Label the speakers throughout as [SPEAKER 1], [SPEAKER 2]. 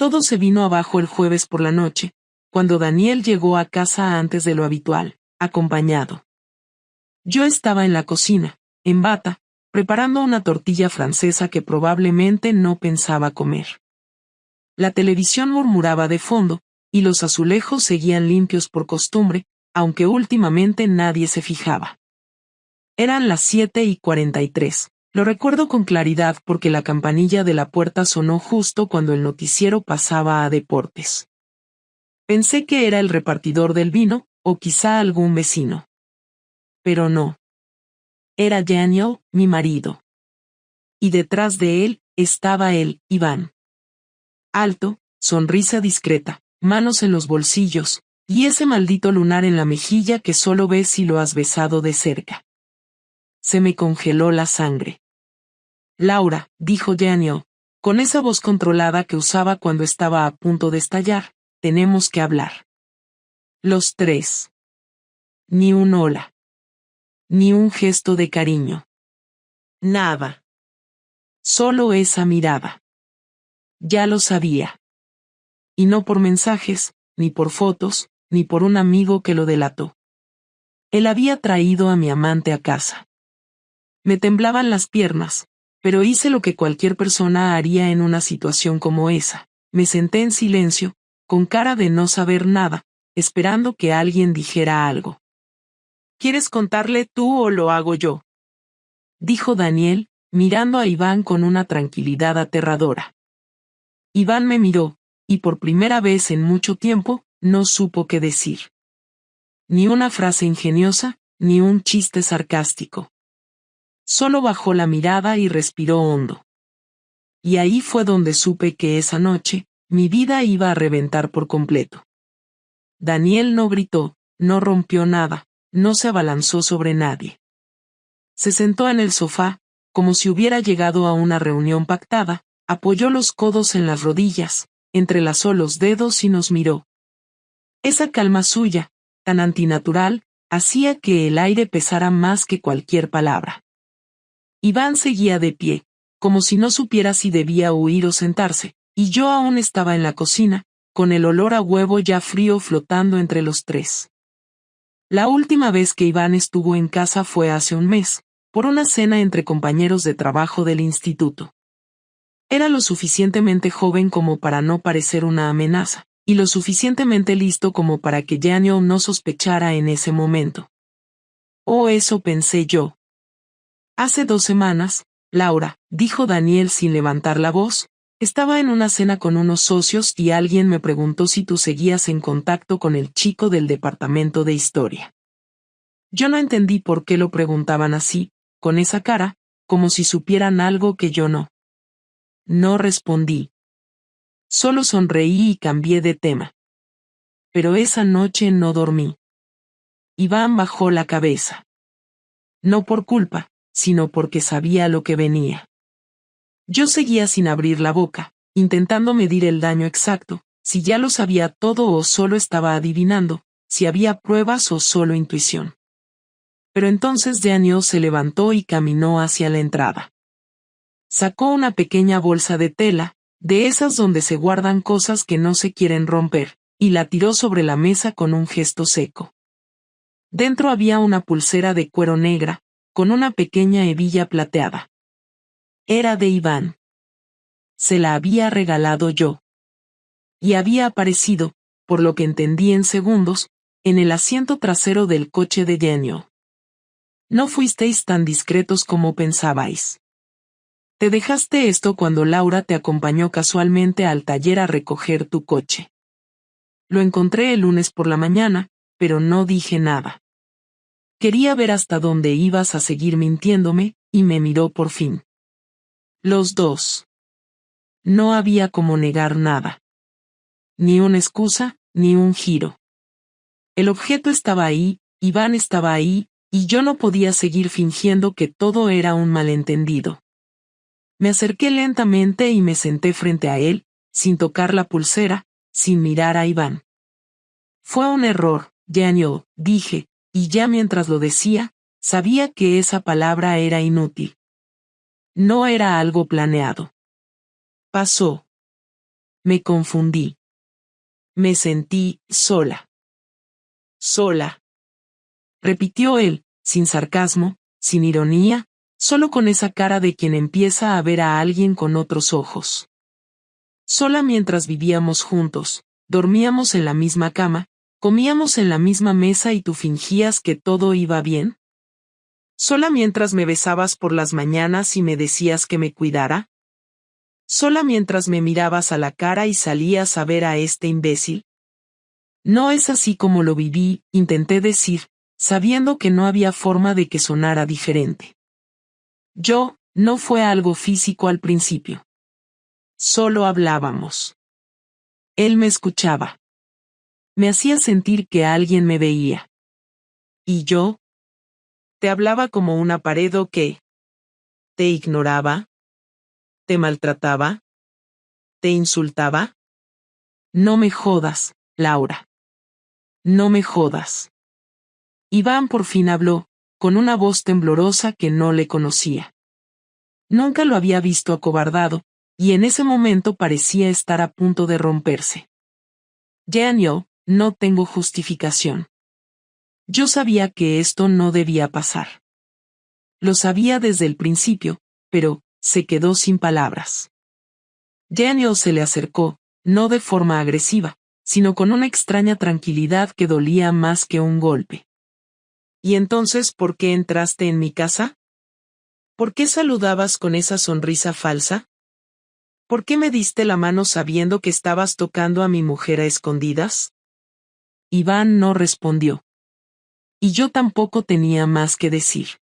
[SPEAKER 1] Todo se vino abajo el jueves por la noche, cuando Daniel llegó a casa antes de lo habitual, acompañado. Yo estaba en la cocina, en bata, preparando una tortilla francesa que probablemente no pensaba comer. La televisión murmuraba de fondo, y los azulejos seguían limpios por costumbre, aunque últimamente nadie se fijaba. Eran las 7:43. Lo recuerdo con claridad porque la campanilla de la puerta sonó justo cuando el noticiero pasaba a deportes. Pensé que era el repartidor del vino, o quizá algún vecino. Pero no. Era Daniel, mi marido. Y detrás de él, estaba él, Iván. Alto, sonrisa discreta, manos en los bolsillos, y ese maldito lunar en la mejilla que solo ves si lo has besado de cerca. Se me congeló la sangre. Laura, dijo Daniel, con esa voz controlada que usaba cuando estaba a punto de estallar, tenemos que hablar. Los tres. Ni un hola. Ni un gesto de cariño. Nada. Solo esa mirada. Ya lo sabía. Y no por mensajes, ni por fotos, ni por un amigo que lo delató. Él había traído a mi amante a casa. Me temblaban las piernas, pero hice lo que cualquier persona haría en una situación como esa. Me senté en silencio, con cara de no saber nada, esperando que alguien dijera algo. ¿Quieres contarle tú o lo hago yo?, dijo Daniel, mirando a Iván con una tranquilidad aterradora. Iván me miró, y por primera vez en mucho tiempo, no supo qué decir. Ni una frase ingeniosa, ni un chiste sarcástico. Solo bajó la mirada y respiró hondo. Y ahí fue donde supe que esa noche, mi vida iba a reventar por completo. Daniel no gritó, no rompió nada, no se abalanzó sobre nadie. Se sentó en el sofá, como si hubiera llegado a una reunión pactada, apoyó los codos en las rodillas, entrelazó los dedos y nos miró. Esa calma suya, tan antinatural, hacía que el aire pesara más que cualquier palabra. Iván seguía de pie, como si no supiera si debía huir o sentarse, y yo aún estaba en la cocina, con el olor a huevo ya frío flotando entre los tres. La última vez que Iván estuvo en casa fue hace un mes, por una cena entre compañeros de trabajo del instituto. Era lo suficientemente joven como para no parecer una amenaza, y lo suficientemente listo como para que Daniel no sospechara en ese momento. Oh, eso pensé yo. Hace 2 semanas, Laura, dijo Daniel sin levantar la voz, estaba en una cena con unos socios y alguien me preguntó si tú seguías en contacto con el chico del departamento de historia. Yo no entendí por qué lo preguntaban así, con esa cara, como si supieran algo que yo no. No respondí. Solo sonreí y cambié de tema. Pero esa noche no dormí. Iván bajó la cabeza. No por culpa, sino porque sabía lo que venía. Yo seguía sin abrir la boca, intentando medir el daño exacto, si ya lo sabía todo o solo estaba adivinando, si había pruebas o solo intuición. Pero entonces Daniel se levantó y caminó hacia la entrada. Sacó una pequeña bolsa de tela, de esas donde se guardan cosas que no se quieren romper, y la tiró sobre la mesa con un gesto seco. Dentro había una pulsera de cuero negra, con una pequeña hebilla plateada. Era de Iván. Se la había regalado yo. Y había aparecido, por lo que entendí en segundos, en el asiento trasero del coche de Daniel. No fuisteis tan discretos como pensabais. Te dejaste esto cuando Laura te acompañó casualmente al taller a recoger tu coche. Lo encontré el lunes por la mañana, pero no dije nada. Quería ver hasta dónde ibas a seguir mintiéndome, y me miró por fin. Los dos. No había como negar nada. Ni una excusa, ni un giro. El objeto estaba ahí, Iván estaba ahí, y yo no podía seguir fingiendo que todo era un malentendido. Me acerqué lentamente y me senté frente a él, sin tocar la pulsera, sin mirar a Iván. Fue un error, Daniel, dije, y ya mientras lo decía, sabía que esa palabra era inútil. No era algo planeado. Pasó. Me confundí. Me sentí sola. Sola. Repitió él, sin sarcasmo, sin ironía, solo con esa cara de quien empieza a ver a alguien con otros ojos. Sola mientras vivíamos juntos, dormíamos en la misma cama, comíamos en la misma mesa y tú fingías que todo iba bien. Sola mientras me besabas por las mañanas y me decías que me cuidara. Sola mientras me mirabas a la cara y salías a ver a este imbécil. No es así como lo viví, intenté decir, sabiendo que no había forma de que sonara diferente. No fue algo físico al principio. Solo hablábamos. Él me escuchaba. Me hacía sentir que alguien me veía. ¿Y yo? ¿Te hablaba como una pared o qué? ¿Te ignoraba? ¿Te maltrataba? ¿Te insultaba? No me jodas, Laura. No me jodas. Iván por fin habló, con una voz temblorosa que no le conocía. Nunca lo había visto acobardado, y en ese momento parecía estar a punto de romperse. Daniel, no tengo justificación. Yo sabía que esto no debía pasar. Lo sabía desde el principio, pero se quedó sin palabras. Daniel se le acercó, no de forma agresiva, sino con una extraña tranquilidad que dolía más que un golpe. ¿Y entonces por qué entraste en mi casa? ¿Por qué saludabas con esa sonrisa falsa? ¿Por qué me diste la mano sabiendo que estabas tocando a mi mujer a escondidas? Iván no respondió. Y yo tampoco tenía más que decir.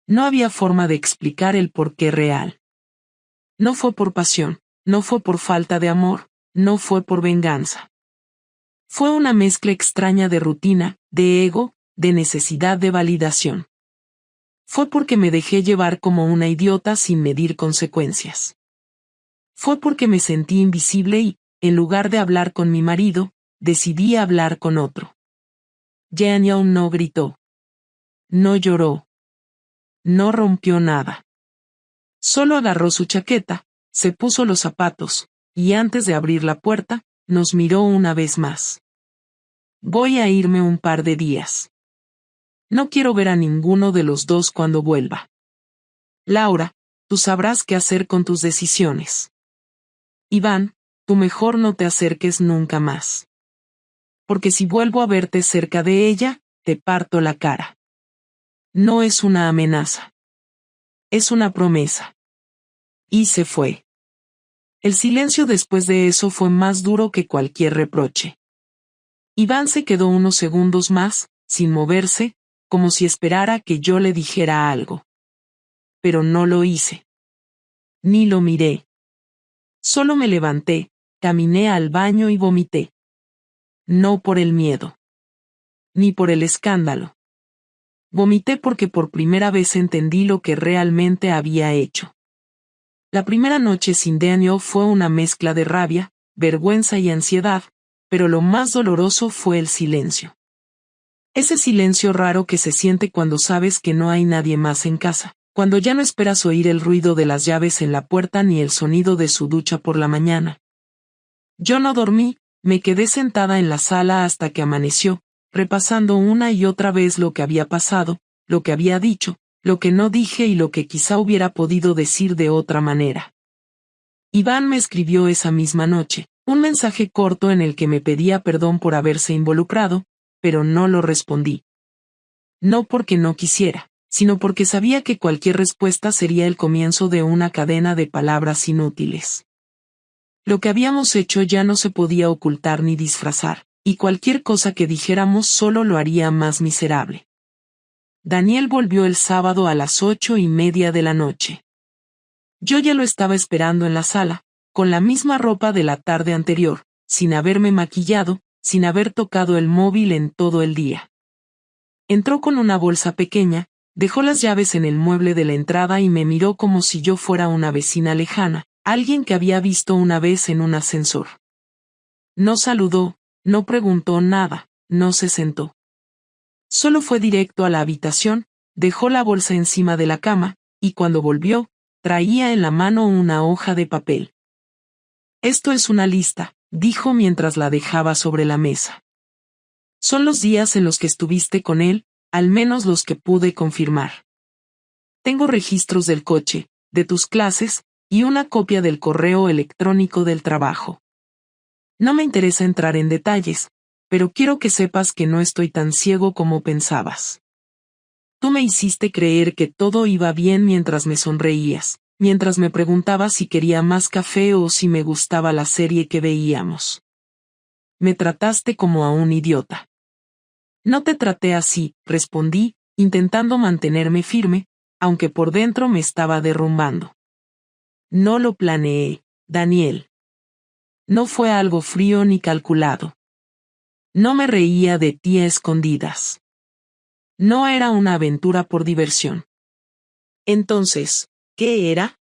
[SPEAKER 1] No había forma de explicar el porqué real. No fue por pasión, no fue por falta de amor, no fue por venganza. Fue una mezcla extraña de rutina, de ego, de necesidad de validación. Fue porque me dejé llevar como una idiota sin medir consecuencias. Fue porque me sentí invisible y, en lugar de hablar con mi marido, decidí hablar con otro. Daniel no gritó. No lloró. No rompió nada. Solo agarró su chaqueta, se puso los zapatos, y antes de abrir la puerta, nos miró una vez más. Voy a irme un par de días. No quiero ver a ninguno de los dos cuando vuelva. Laura, tú sabrás qué hacer con tus decisiones. Iván, tú mejor no te acerques nunca más. Porque si vuelvo a verte cerca de ella, te parto la cara. No es una amenaza. Es una promesa. Y se fue. El silencio después de eso fue más duro que cualquier reproche. Iván se quedó unos segundos más, sin moverse, como si esperara que yo le dijera algo. Pero no lo hice. Ni lo miré. Solo me levanté, caminé al baño y vomité. No por el miedo. Ni por el escándalo. Vomité porque por primera vez entendí lo que realmente había hecho. La primera noche sin Daniel fue una mezcla de rabia, vergüenza y ansiedad, pero lo más doloroso fue el silencio. Ese silencio raro que se siente cuando sabes que no hay nadie más en casa, cuando ya no esperas oír el ruido de las llaves en la puerta ni el sonido de su ducha por la mañana. Yo no dormí, me quedé sentada en la sala hasta que amaneció, repasando una y otra vez lo que había pasado, lo que había dicho, lo que no dije y lo que quizá hubiera podido decir de otra manera. Iván me escribió esa misma noche, un mensaje corto en el que me pedía perdón por haberse involucrado, pero no lo respondí. No porque no quisiera, sino porque sabía que cualquier respuesta sería el comienzo de una cadena de palabras inútiles. Lo que habíamos hecho ya no se podía ocultar ni disfrazar, y cualquier cosa que dijéramos solo lo haría más miserable. Daniel volvió el sábado a las 8:30 de la noche. Yo ya lo estaba esperando en la sala, con la misma ropa de la tarde anterior, sin haberme maquillado, sin haber tocado el móvil en todo el día. Entró con una bolsa pequeña, dejó las llaves en el mueble de la entrada y me miró como si yo fuera una vecina lejana, alguien que había visto una vez en un ascensor. No saludó, no preguntó nada, no se sentó. Solo fue directo a la habitación, dejó la bolsa encima de la cama, y cuando volvió, traía en la mano una hoja de papel. Esto es una lista, dijo mientras la dejaba sobre la mesa. Son los días en los que estuviste con él, al menos los que pude confirmar. Tengo registros del coche, de tus clases, y una copia del correo electrónico del trabajo. No me interesa entrar en detalles, pero quiero que sepas que no estoy tan ciego como pensabas. Tú me hiciste creer que todo iba bien mientras me sonreías, mientras me preguntabas si quería más café o si me gustaba la serie que veíamos. Me trataste como a un idiota. No te traté así, respondí, intentando mantenerme firme, aunque por dentro me estaba derrumbando. No lo planeé, Daniel. No fue algo frío ni calculado. No me reía de ti a escondidas. No era una aventura por diversión. Entonces, ¿qué era?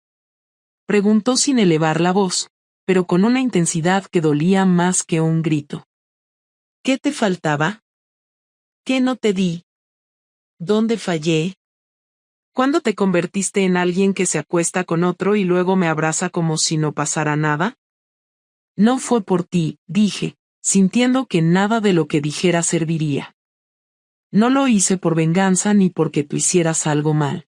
[SPEAKER 1] Preguntó sin elevar la voz, pero con una intensidad que dolía más que un grito. ¿Qué te faltaba? ¿Qué no te di? ¿Dónde fallé? ¿Cuándo te convertiste en alguien que se acuesta con otro y luego me abraza como si no pasara nada? No fue por ti, dije, sintiendo que nada de lo que dijera serviría. No lo hice por venganza ni porque tú hicieras algo mal.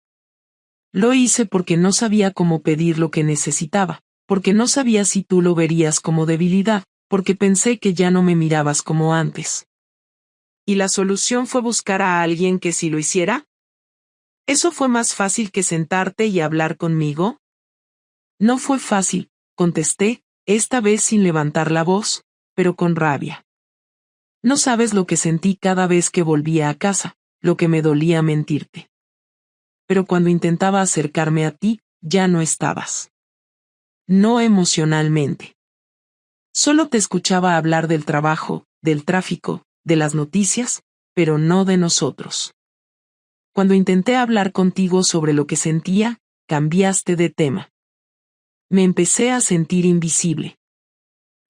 [SPEAKER 1] Lo hice porque no sabía cómo pedir lo que necesitaba, porque no sabía si tú lo verías como debilidad, porque pensé que ya no me mirabas como antes. ¿Y la solución fue buscar a alguien que sí lo hiciera? ¿Eso fue más fácil que sentarte y hablar conmigo? No fue fácil, contesté, esta vez sin levantar la voz, pero con rabia. No sabes lo que sentí cada vez que volvía a casa, lo que me dolía mentirte. Pero cuando intentaba acercarme a ti, ya no estabas. No emocionalmente. Solo te escuchaba hablar del trabajo, del tráfico, de las noticias, pero no de nosotros. Cuando intenté hablar contigo sobre lo que sentía, cambiaste de tema. Me empecé a sentir invisible.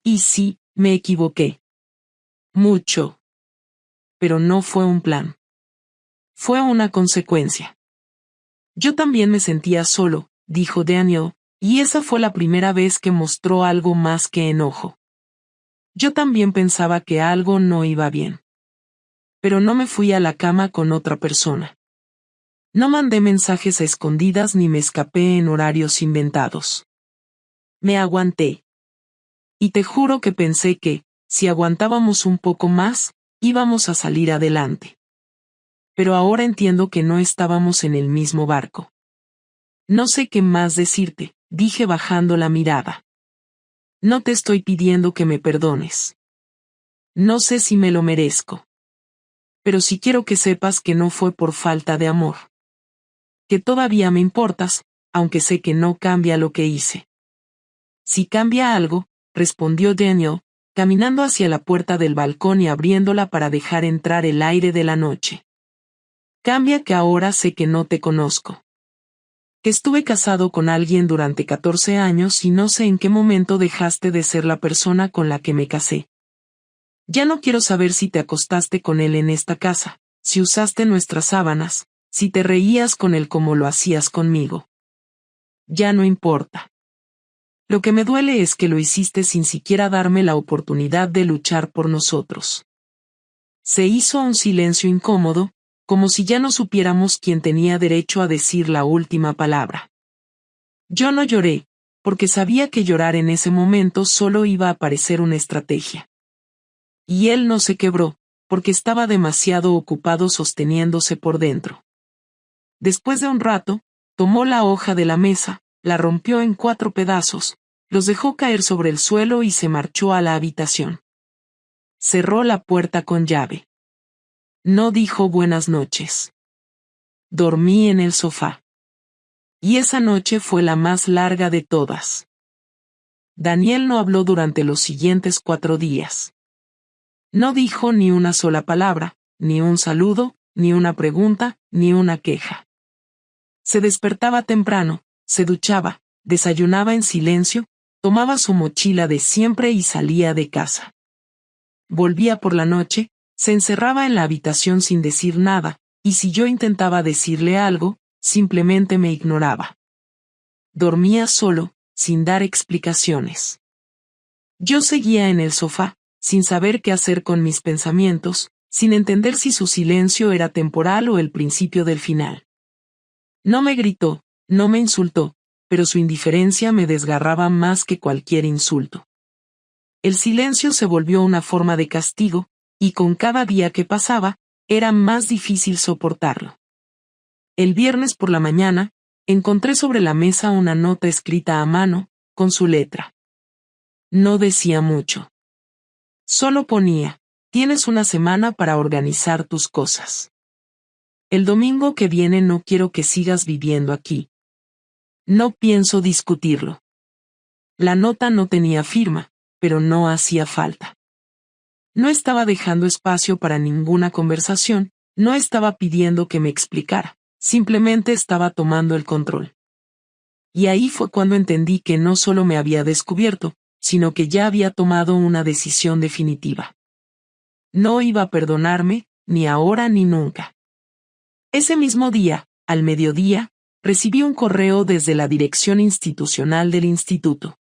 [SPEAKER 1] Y sí, me equivoqué. Mucho. Pero no fue un plan. Fue una consecuencia. Yo también me sentía solo, dijo Daniel, y esa fue la primera vez que mostró algo más que enojo. Yo también pensaba que algo no iba bien. Pero no me fui a la cama con otra persona. No mandé mensajes a escondidas ni me escapé en horarios inventados. Me aguanté. Y te juro que pensé que, si aguantábamos un poco más, íbamos a salir adelante. Pero ahora entiendo que no estábamos en el mismo barco. No sé qué más decirte, dije bajando la mirada. No te estoy pidiendo que me perdones. No sé si me lo merezco. Pero sí quiero que sepas que no fue por falta de amor. Que todavía me importas, aunque sé que no cambia lo que hice. Si cambia algo, respondió Daniel, caminando hacia la puerta del balcón y abriéndola para dejar entrar el aire de la noche. Cambia que ahora sé que no te conozco. Que estuve casado con alguien durante 14 años y no sé en qué momento dejaste de ser la persona con la que me casé. Ya no quiero saber si te acostaste con él en esta casa, si usaste nuestras sábanas, si te reías con él como lo hacías conmigo. Ya no importa. Lo que me duele es que lo hiciste sin siquiera darme la oportunidad de luchar por nosotros. Se hizo un silencio incómodo, como si ya no supiéramos quién tenía derecho a decir la última palabra. Yo no lloré, porque sabía que llorar en ese momento solo iba a parecer una estrategia. Y él no se quebró, porque estaba demasiado ocupado sosteniéndose por dentro. Después de un rato, tomó la hoja de la mesa, la rompió en 4 pedazos, los dejó caer sobre el suelo y se marchó a la habitación. Cerró la puerta con llave. No dijo buenas noches. Dormí en el sofá. Y esa noche fue la más larga de todas. Daniel no habló durante los siguientes 4 días. No dijo ni una sola palabra, ni un saludo, ni una pregunta, ni una queja. Se despertaba temprano, se duchaba, desayunaba en silencio, tomaba su mochila de siempre y salía de casa. Volvía por la noche, se encerraba en la habitación sin decir nada, y si yo intentaba decirle algo, simplemente me ignoraba. Dormía solo, sin dar explicaciones. Yo seguía en el sofá, sin saber qué hacer con mis pensamientos, sin entender si su silencio era temporal o el principio del final. No me gritó, no me insultó, pero su indiferencia me desgarraba más que cualquier insulto. El silencio se volvió una forma de castigo, y con cada día que pasaba, era más difícil soportarlo. El viernes por la mañana, encontré sobre la mesa una nota escrita a mano, con su letra. No decía mucho. Solo ponía: tienes una semana para organizar tus cosas. El domingo que viene no quiero que sigas viviendo aquí. No pienso discutirlo. La nota no tenía firma, pero no hacía falta. No estaba dejando espacio para ninguna conversación, no estaba pidiendo que me explicara, simplemente estaba tomando el control. Y ahí fue cuando entendí que no solo me había descubierto, sino que ya había tomado una decisión definitiva. No iba a perdonarme, ni ahora ni nunca. Ese mismo día, al mediodía, recibí un correo desde la dirección institucional del instituto.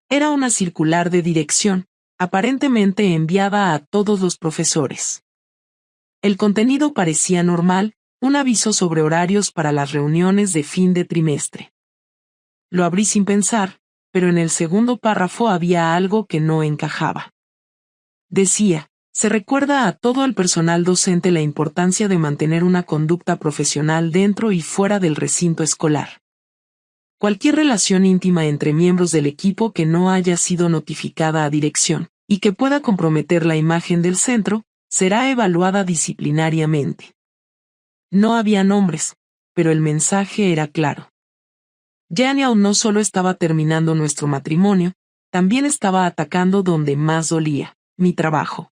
[SPEAKER 1] Era una circular de dirección, aparentemente enviada a todos los profesores. El contenido parecía normal, un aviso sobre horarios para las reuniones de fin de trimestre. Lo abrí sin pensar, pero en el segundo párrafo había algo que no encajaba. Decía: se recuerda a todo el personal docente la importancia de mantener una conducta profesional dentro y fuera del recinto escolar. Cualquier relación íntima entre miembros del equipo que no haya sido notificada a dirección, y que pueda comprometer la imagen del centro, será evaluada disciplinariamente. No había nombres, pero el mensaje era claro. Daniel no solo estaba terminando nuestro matrimonio, también estaba atacando donde más dolía, mi trabajo.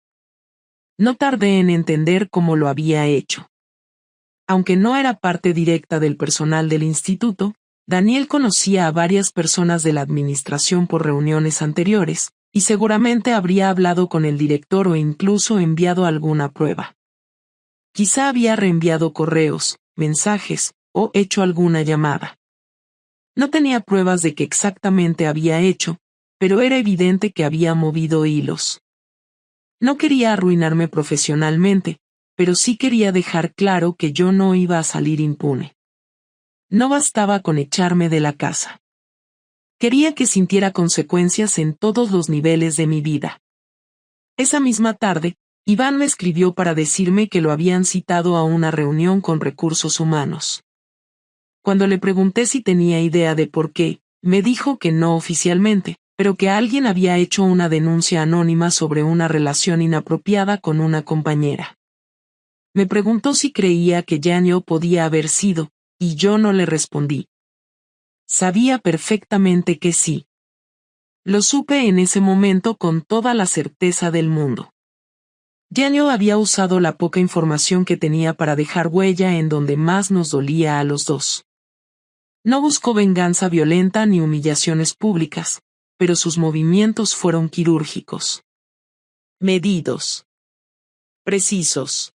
[SPEAKER 1] No tardé en entender cómo lo había hecho. Aunque no era parte directa del personal del instituto, Daniel conocía a varias personas de la administración por reuniones anteriores, y seguramente habría hablado con el director o incluso enviado alguna prueba. Quizá había reenviado correos, mensajes, o hecho alguna llamada. No tenía pruebas de qué exactamente había hecho, pero era evidente que había movido hilos. No quería arruinarme profesionalmente, pero sí quería dejar claro que yo no iba a salir impune. No bastaba con echarme de la casa. Quería que sintiera consecuencias en todos los niveles de mi vida. Esa misma tarde, Iván me escribió para decirme que lo habían citado a una reunión con recursos humanos. Cuando le pregunté si tenía idea de por qué, me dijo que no oficialmente, pero que alguien había hecho una denuncia anónima sobre una relación inapropiada con una compañera. Me preguntó si creía que Yanio podía haber sido, y yo no le respondí. Sabía perfectamente que sí. Lo supe en ese momento con toda la certeza del mundo. Yanio había usado la poca información que tenía para dejar huella en donde más nos dolía a los dos. No buscó venganza violenta ni humillaciones públicas, pero sus movimientos fueron quirúrgicos. Medidos. Precisos.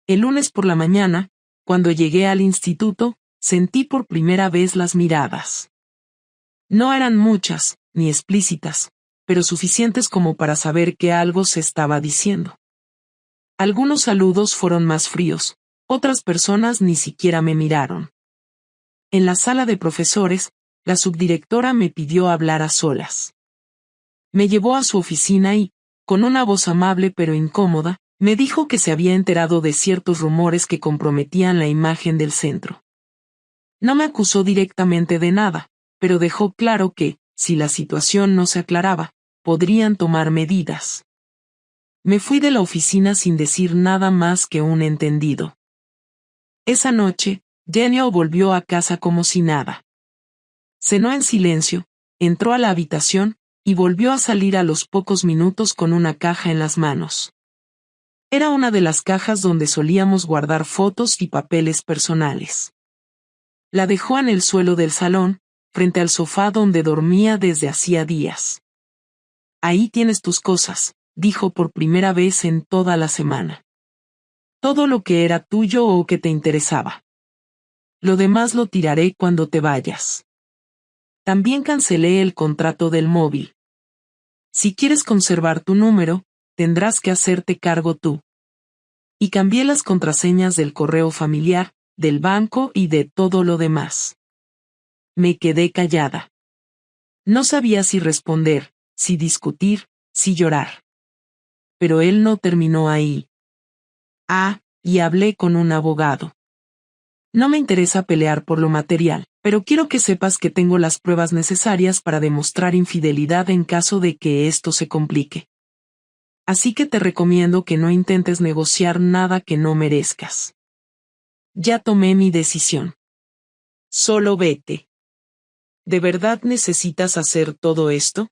[SPEAKER 1] El lunes por la mañana, cuando llegué al instituto, sentí por primera vez las miradas. No eran muchas, ni explícitas, pero suficientes como para saber que algo se estaba diciendo. Algunos saludos fueron más fríos, otras personas ni siquiera me miraron. En la sala de profesores, la subdirectora me pidió hablar a solas. Me llevó a su oficina y, con una voz amable pero incómoda, me dijo que se había enterado de ciertos rumores que comprometían la imagen del centro. No me acusó directamente de nada, pero dejó claro que, si la situación no se aclaraba, podrían tomar medidas. Me fui de la oficina sin decir nada más que un entendido. Esa noche, Daniel volvió a casa como si nada. Cenó en silencio, entró a la habitación, y volvió a salir a los pocos minutos con una caja en las manos. Era una de las cajas donde solíamos guardar fotos y papeles personales. La dejó en el suelo del salón, frente al sofá donde dormía desde hacía días. Ahí tienes tus cosas, dijo por primera vez en toda la semana. Todo lo que era tuyo o que te interesaba. Lo demás lo tiraré cuando te vayas. También cancelé el contrato del móvil. Si quieres conservar tu número, tendrás que hacerte cargo tú. Y cambié las contraseñas del correo familiar, del banco y de todo lo demás. Me quedé callada. No sabía si responder, si discutir, si llorar. Pero él no terminó ahí. Y hablé con un abogado. No me interesa pelear por lo material, pero quiero que sepas que tengo las pruebas necesarias para demostrar infidelidad en caso de que esto se complique. Así que te recomiendo que no intentes negociar nada que no merezcas. Ya tomé mi decisión. Solo vete. ¿De verdad necesitas hacer todo esto?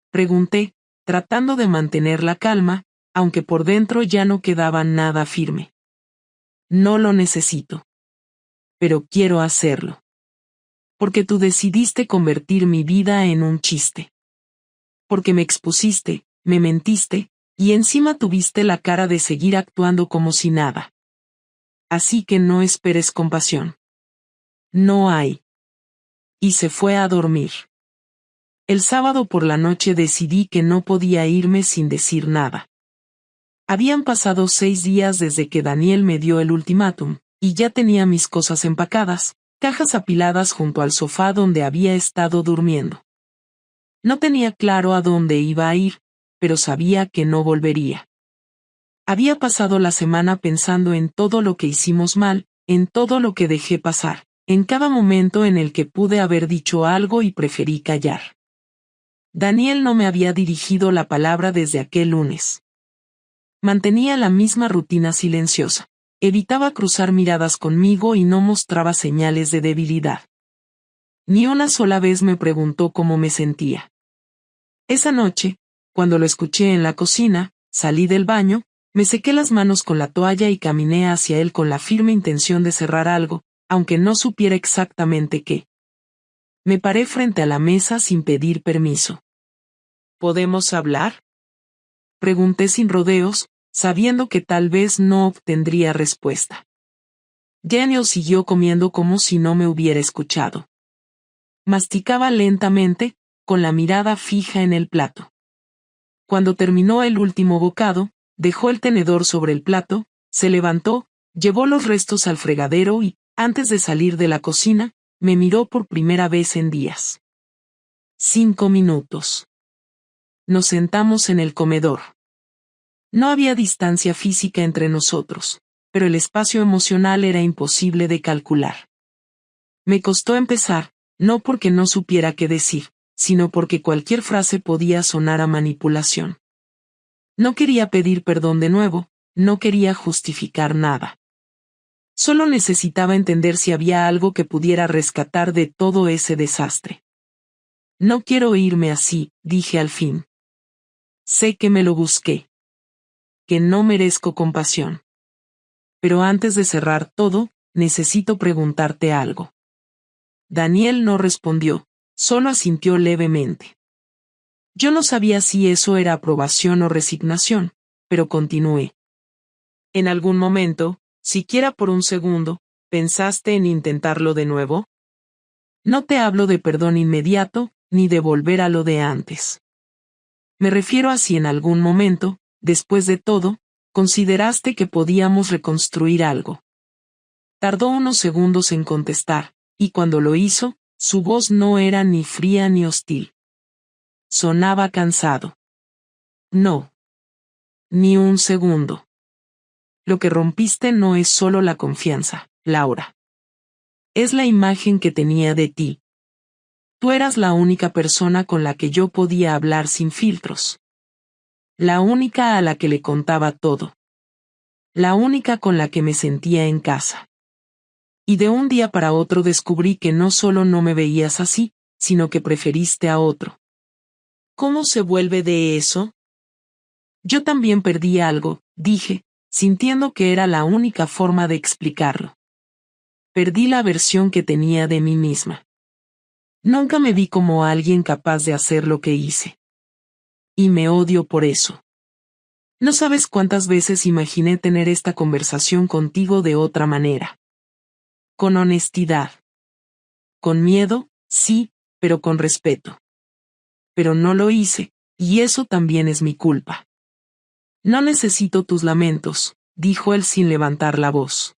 [SPEAKER 1] Pregunté, tratando de mantener la calma, aunque por dentro ya no quedaba nada firme. No lo necesito. Pero quiero hacerlo. Porque tú decidiste convertir mi vida en un chiste. Porque me expusiste, me mentiste, y encima tuviste la cara de seguir actuando como si nada. Así que no esperes compasión. No hay. Y se fue a dormir. El sábado por la noche decidí que no podía irme sin decir nada. Habían pasado 6 días desde que Daniel me dio el ultimátum, y ya tenía mis cosas empacadas, cajas apiladas junto al sofá donde había estado durmiendo. No tenía claro a dónde iba a ir, pero sabía que no volvería. Había pasado la semana pensando en todo lo que hicimos mal, en todo lo que dejé pasar, en cada momento en el que pude haber dicho algo y preferí callar. Daniel no me había dirigido la palabra desde aquel lunes. Mantenía la misma rutina silenciosa. Evitaba cruzar miradas conmigo y no mostraba señales de debilidad. Ni una sola vez me preguntó cómo me sentía. Esa noche, cuando lo escuché en la cocina, salí del baño, me sequé las manos con la toalla y caminé hacia él con la firme intención de cerrar algo, aunque no supiera exactamente qué. Me paré frente a la mesa sin pedir permiso. ¿Podemos hablar? Pregunté sin rodeos, sabiendo que tal vez no obtendría respuesta. Daniel siguió comiendo como si no me hubiera escuchado. Masticaba lentamente, con la mirada fija en el plato. Cuando terminó el último bocado, dejó el tenedor sobre el plato, se levantó, llevó los restos al fregadero y, antes de salir de la cocina, me miró por primera vez en días. 5 minutos. Nos sentamos en el comedor. No había distancia física entre nosotros, pero el espacio emocional era imposible de calcular. Me costó empezar, no porque no supiera qué decir, sino porque cualquier frase podía sonar a manipulación. No quería pedir perdón de nuevo, no quería justificar nada. Solo necesitaba entender si había algo que pudiera rescatar de todo ese desastre. No quiero irme así, dije al fin. Sé que me lo busqué. Que no merezco compasión. Pero antes de cerrar todo, necesito preguntarte algo. Daniel no respondió, solo asintió levemente. Yo no sabía si eso era aprobación o resignación, pero continué. ¿En algún momento, siquiera por un segundo, pensaste en intentarlo de nuevo? No te hablo de perdón inmediato, ni de volver a lo de antes. Me refiero a si en algún momento, después de todo, consideraste que podíamos reconstruir algo. Tardó unos segundos en contestar, y cuando lo hizo, su voz no era ni fría ni hostil. Sonaba cansado. No. Ni un segundo. Lo que rompiste no es solo la confianza, Laura. Es la imagen que tenía de ti. Tú eras la única persona con la que yo podía hablar sin filtros. La única a la que le contaba todo. La única con la que me sentía en casa. Y de un día para otro descubrí que no solo no me veías así, sino que preferiste a otro. ¿Cómo se vuelve de eso? Yo también perdí algo, dije, sintiendo que era la única forma de explicarlo. Perdí la versión que tenía de mí misma. Nunca me vi como alguien capaz de hacer lo que hice. Y me odio por eso. No sabes cuántas veces imaginé tener esta conversación contigo de otra manera. Con honestidad. Con miedo, sí, pero con respeto. Pero no lo hice, Y eso también es mi culpa. No necesito tus lamentos, dijo él sin levantar la voz.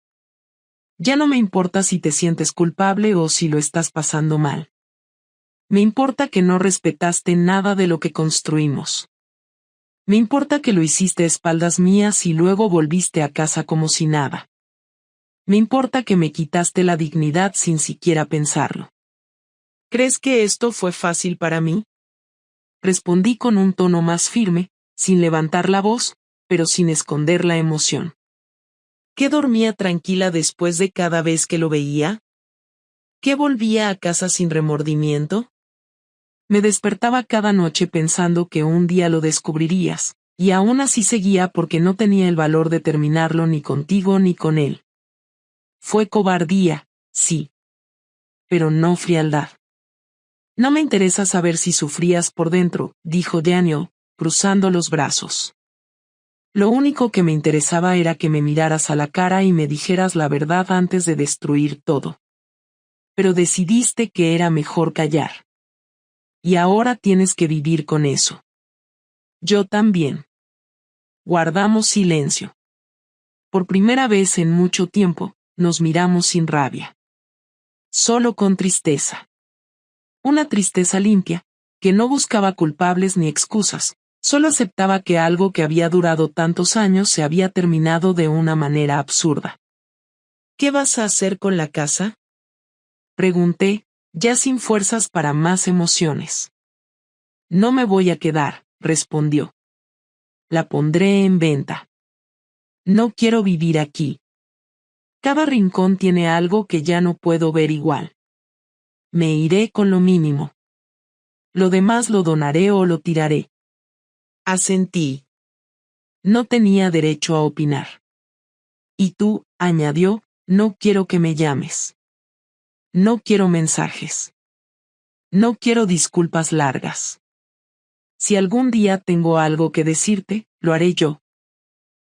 [SPEAKER 1] Ya no me importa si te sientes culpable o si lo estás pasando mal. Me importa que no respetaste nada de lo que construimos. Me importa que lo hiciste a espaldas mías y luego volviste a casa como si nada. Me importa que me quitaste la dignidad sin siquiera pensarlo. ¿Crees que esto fue fácil para mí? Respondí con un tono más firme, sin levantar la voz, pero sin esconder la emoción. ¿Qué dormía tranquila después de cada vez que lo veía? ¿Qué volvía a casa sin remordimiento? Me despertaba cada noche pensando que un día lo descubrirías, y aún así seguía porque no tenía el valor de terminarlo ni contigo ni con él. Fue cobardía, sí. Pero no frialdad. No me interesa saber si sufrías por dentro, dijo Daniel, cruzando los brazos. Lo único que me interesaba era que me miraras a la cara y me dijeras la verdad antes de destruir todo. Pero decidiste que era mejor callar. Y ahora tienes que vivir con eso. Yo también. Guardamos silencio. Por primera vez en mucho tiempo, nos miramos sin rabia. Solo con tristeza. Una tristeza limpia, que no buscaba culpables ni excusas, solo aceptaba que algo que había durado tantos años se había terminado de una manera absurda. ¿Qué vas a hacer con la casa? Pregunté, ya sin fuerzas para más emociones. No me voy a quedar, respondió. La pondré en venta. No quiero vivir aquí. Cada rincón tiene algo que ya no puedo ver igual. Me iré con lo mínimo. Lo demás lo donaré o lo tiraré. Asentí. No tenía derecho a opinar. Y tú, añadió, no quiero que me llames. No quiero mensajes. No quiero disculpas largas. Si algún día tengo algo que decirte, lo haré yo.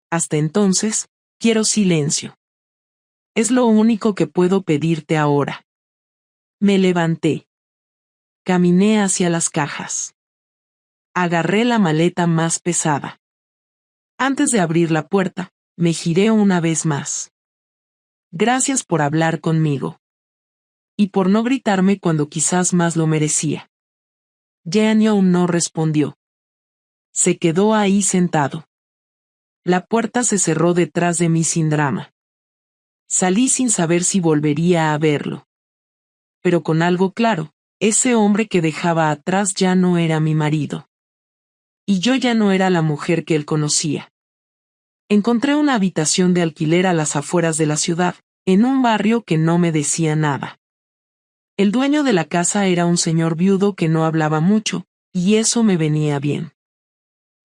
[SPEAKER 1] Hasta entonces, quiero silencio. Es lo único que puedo pedirte ahora. Me levanté. Caminé hacia las cajas. Agarré la maleta más pesada. Antes de abrir la puerta, me giré una vez más. Gracias por hablar conmigo. Y por no gritarme cuando quizás más lo merecía. Daniel no respondió. Se quedó ahí sentado. La puerta se cerró detrás de mí sin drama. Salí sin saber si volvería a verlo. Pero con algo claro, ese hombre que dejaba atrás ya no era mi marido. Y yo ya no era la mujer que él conocía. Encontré una habitación de alquiler a las afueras de la ciudad, en un barrio que no me decía nada. El dueño de la casa era un señor viudo que no hablaba mucho, y eso me venía bien.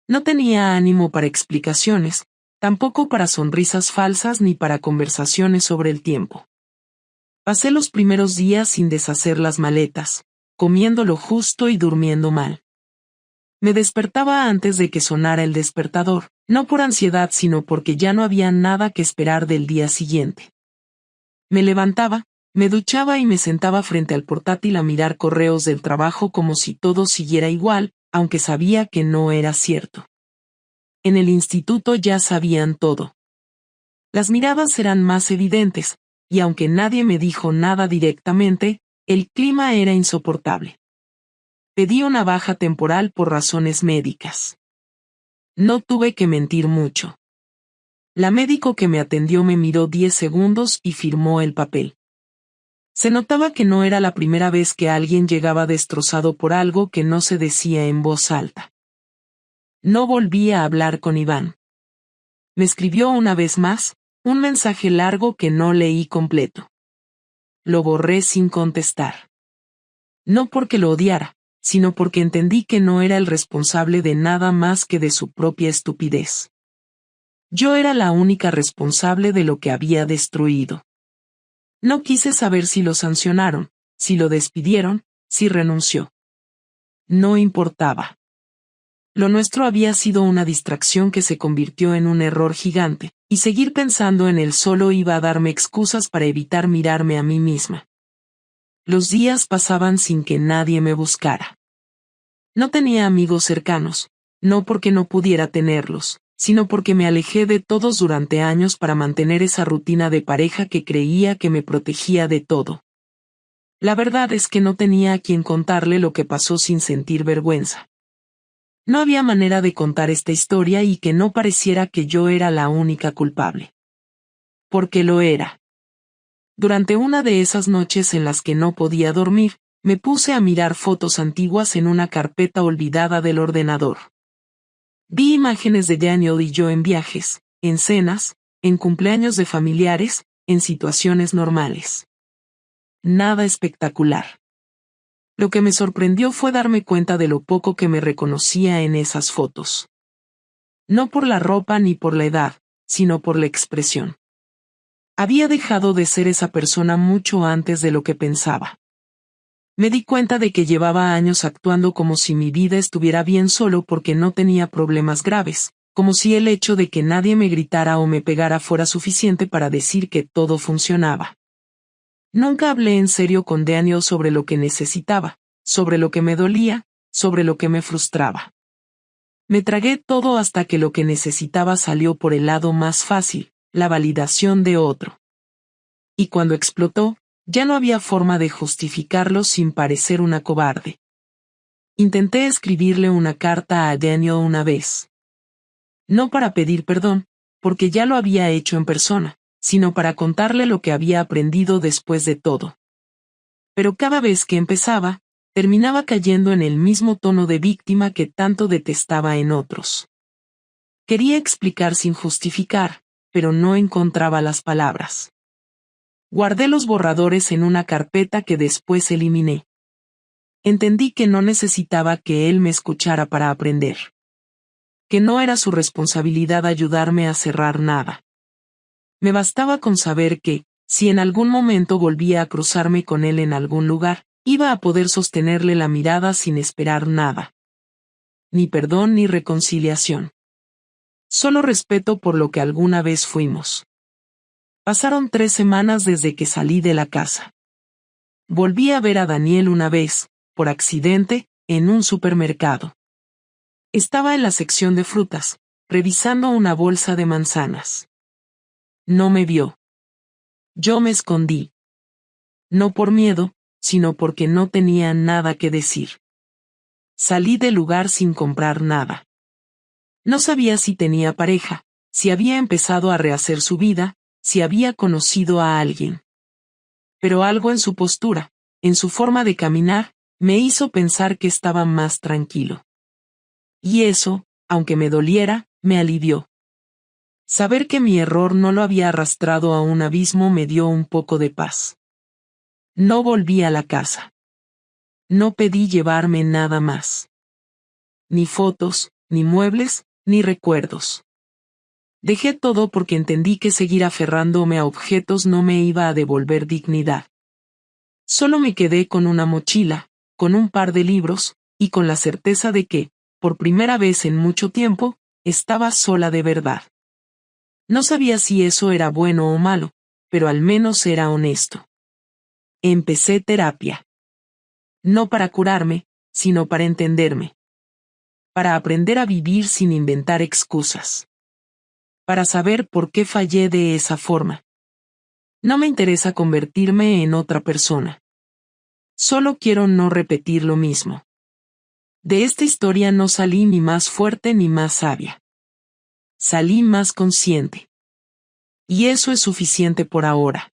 [SPEAKER 1] No tenía ánimo para explicaciones, tampoco para sonrisas falsas ni para conversaciones sobre el tiempo. Pasé los primeros días sin deshacer las maletas, comiendo lo justo y durmiendo mal. Me despertaba antes de que sonara el despertador, no por ansiedad sino porque ya no había nada que esperar del día siguiente. Me levantaba, me duchaba y me sentaba frente al portátil a mirar correos del trabajo como si todo siguiera igual, aunque sabía que no era cierto. En el instituto ya sabían todo. Las miradas eran más evidentes, y aunque nadie me dijo nada directamente, el clima era insoportable. Pedí una baja temporal por razones médicas. No tuve que mentir mucho. La médico que me atendió me miró 10 segundos y firmó el papel. Se notaba que no era la primera vez que alguien llegaba destrozado por algo que no se decía en voz alta. No volví a hablar con Iván. Me escribió una vez más, un mensaje largo que no leí completo. Lo borré sin contestar. No porque lo odiara, sino porque entendí que no era el responsable de nada más que de su propia estupidez. Yo era la única responsable de lo que había destruido. No quise saber si lo sancionaron, si lo despidieron, si renunció. No importaba. Lo nuestro había sido una distracción que se convirtió en un error gigante, y seguir pensando en él solo iba a darme excusas para evitar mirarme a mí misma. Los días pasaban sin que nadie me buscara. No tenía amigos cercanos, no porque no pudiera tenerlos, sino porque me alejé de todos durante años para mantener esa rutina de pareja que creía que me protegía de todo. La verdad es que no tenía a quien contarle lo que pasó sin sentir vergüenza. No había manera de contar esta historia y que no pareciera que yo era la única culpable. Porque lo era. Durante una de esas noches en las que no podía dormir, me puse a mirar fotos antiguas en una carpeta olvidada del ordenador. Vi imágenes de Daniel y yo en viajes, en cenas, en cumpleaños de familiares, en situaciones normales. Nada espectacular. Lo que me sorprendió fue darme cuenta de lo poco que me reconocía en esas fotos. No por la ropa ni por la edad, sino por la expresión. Había dejado de ser esa persona mucho antes de lo que pensaba. Me di cuenta de que llevaba años actuando como si mi vida estuviera bien solo porque no tenía problemas graves, como si el hecho de que nadie me gritara o me pegara fuera suficiente para decir que todo funcionaba. Nunca hablé en serio con Daniel sobre lo que necesitaba, sobre lo que me dolía, sobre lo que me frustraba. Me tragué todo hasta que lo que necesitaba salió por el lado más fácil, la validación de otro. Y cuando explotó, ya no había forma de justificarlo sin parecer una cobarde. Intenté escribirle una carta a Daniel una vez. No para pedir perdón, porque ya lo había hecho en persona, sino para contarle lo que había aprendido después de todo. Pero cada vez que empezaba, terminaba cayendo en el mismo tono de víctima que tanto detestaba en otros. Quería explicar sin justificar, pero no encontraba las palabras. Guardé los borradores en una carpeta que después eliminé. Entendí que no necesitaba que él me escuchara para aprender. Que no era su responsabilidad ayudarme a cerrar nada. Me bastaba con saber que, si en algún momento volvía a cruzarme con él en algún lugar, iba a poder sostenerle la mirada sin esperar nada. Ni perdón ni reconciliación. Solo respeto por lo que alguna vez fuimos. Pasaron 3 semanas desde que salí de la casa. Volví a ver a Daniel una vez, por accidente, en un supermercado. Estaba en la sección de frutas, revisando una bolsa de manzanas. No me vio. Yo me escondí. No por miedo, sino porque no tenía nada que decir. Salí del lugar sin comprar nada. No sabía si tenía pareja, si había empezado a rehacer su vida, si había conocido a alguien. Pero algo en su postura, en su forma de caminar, me hizo pensar que estaba más tranquilo. Y eso, aunque me doliera, me alivió. Saber que mi error no lo había arrastrado a un abismo me dio un poco de paz. No volví a la casa. No pedí llevarme nada más. Ni fotos, ni muebles, ni recuerdos. Dejé todo porque entendí que seguir aferrándome a objetos no me iba a devolver dignidad. Solo me quedé con una mochila, con un par de libros, y con la certeza de que, por primera vez en mucho tiempo, estaba sola de verdad. No sabía si eso era bueno o malo, pero al menos era honesto. Empecé terapia. No para curarme, sino para entenderme. Para aprender a vivir sin inventar excusas. Para saber por qué fallé de esa forma. No me interesa convertirme en otra persona. Solo quiero no repetir lo mismo. De esta historia no salí ni más fuerte ni más sabia. Salí más consciente. Y eso es suficiente por ahora.